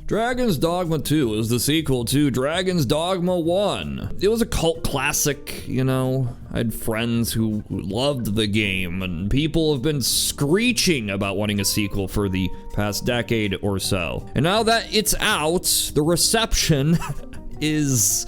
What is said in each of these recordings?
Dragon's Dogma 2 is the sequel to Dragon's Dogma 1. It was a cult classic, you know. I had friends who loved the game, and people have been screeching about wanting a sequel for the past decade or so. And now that it's out, the reception is...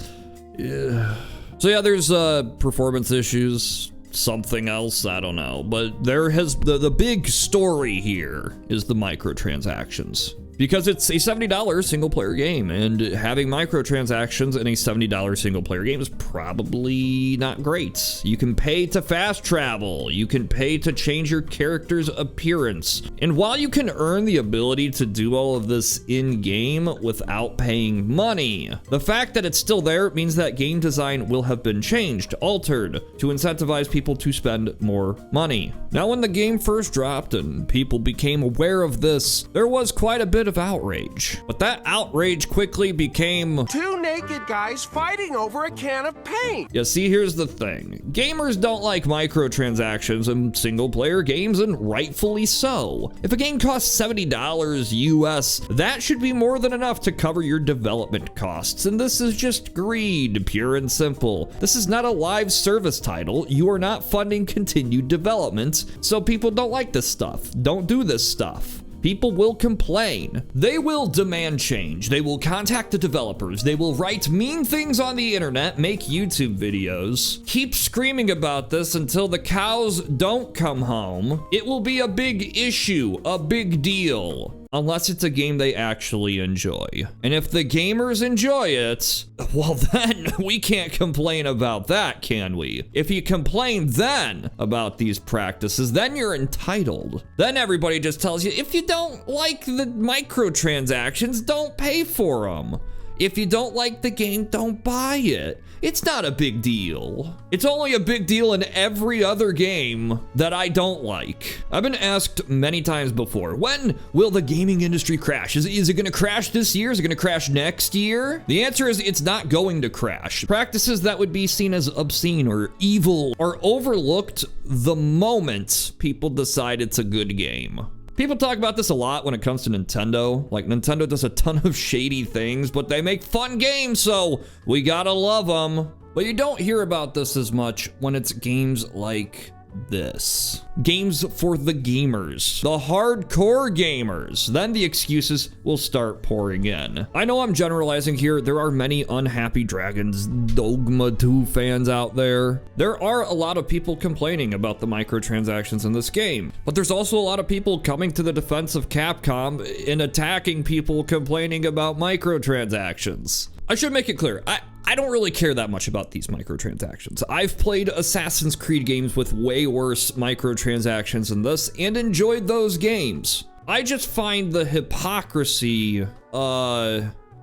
So yeah, there's performance issues, something else, I don't know. But there has the big story here is the microtransactions. Because it's a $70 single player game, and having microtransactions in a $70 single player game is probably not great. You can pay to fast travel, you can pay to change your character's appearance. And while you can earn the ability to do all of this in game without paying money, the fact that it's still there means that game design will have been changed, altered, to incentivize people to spend more money. Now, when the game first dropped and people became aware of this, there was quite a bit of outrage. But that outrage quickly became two naked guys fighting over a can of paint. Yeah, see, here's the thing. Gamers don't like microtransactions in single player games, and rightfully so. If a game costs $70 US, that should be more than enough to cover your development costs. And this is just greed, pure and simple. This is not a live service title. You are not funding continued development, so people don't like this stuff. Don't do this stuff. People will complain. They will demand change. They will contact the developers. They will write mean things on the internet, make YouTube videos, keep screaming about this until the cows don't come home. It will be a big issue, a big deal. Unless it's a game they actually enjoy. And if the gamers enjoy it, well then we can't complain about that, can we? If you complain then about these practices, then you're entitled. Then everybody just tells you, if you don't like the microtransactions, don't pay for them. If you don't like the game, don't buy it. It's not a big deal. It's only a big deal in every other game that I don't like. I've been asked many times before, when will the gaming industry crash? Is it gonna crash this year? Is it gonna crash next year? The answer is it's not going to crash. Practices that would be seen as obscene or evil are overlooked the moment people decide it's a good game. People talk about this a lot when it comes to Nintendo. Like, Nintendo does a ton of shady things, but they make fun games, so we gotta love them. But you don't hear about this as much when it's games like this. Games for the gamers, the hardcore gamers. Then the excuses will start pouring in. I know I'm generalizing here. There are many unhappy Dragon's Dogma 2 fans out there. There are a lot of people complaining about the microtransactions in this game, but there's also a lot of people coming to the defense of Capcom and attacking people complaining about microtransactions. I should make it clear, I don't really care that much about these microtransactions. I've played Assassin's Creed games with way worse microtransactions than this and enjoyed those games. I just find the hypocrisy,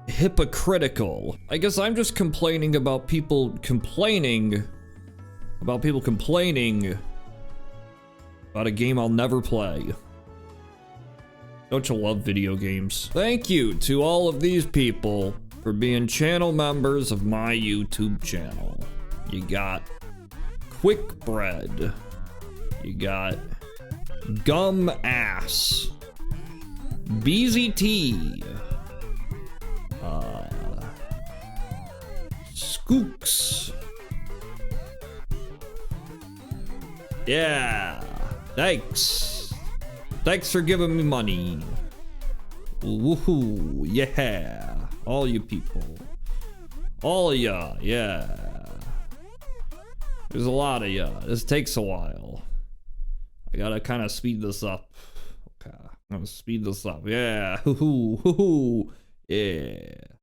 hypocritical. I guess I'm just complaining about people complaining about a game I'll never play. Don't you love video games? Thank you to all of these people for being channel members of my YouTube channel. You got Quick Bread. You got Gum Ass. BZT. Skooks. Yeah. Thanks. Thanks for giving me money. Woohoo. Yeah. All you people. All of ya, yeah. There's a lot of ya. This takes a while. I gotta kind of speed this up. Okay, I'm gonna speed this up. Yeah, hoo-hoo, hoo-hoo. Yeah.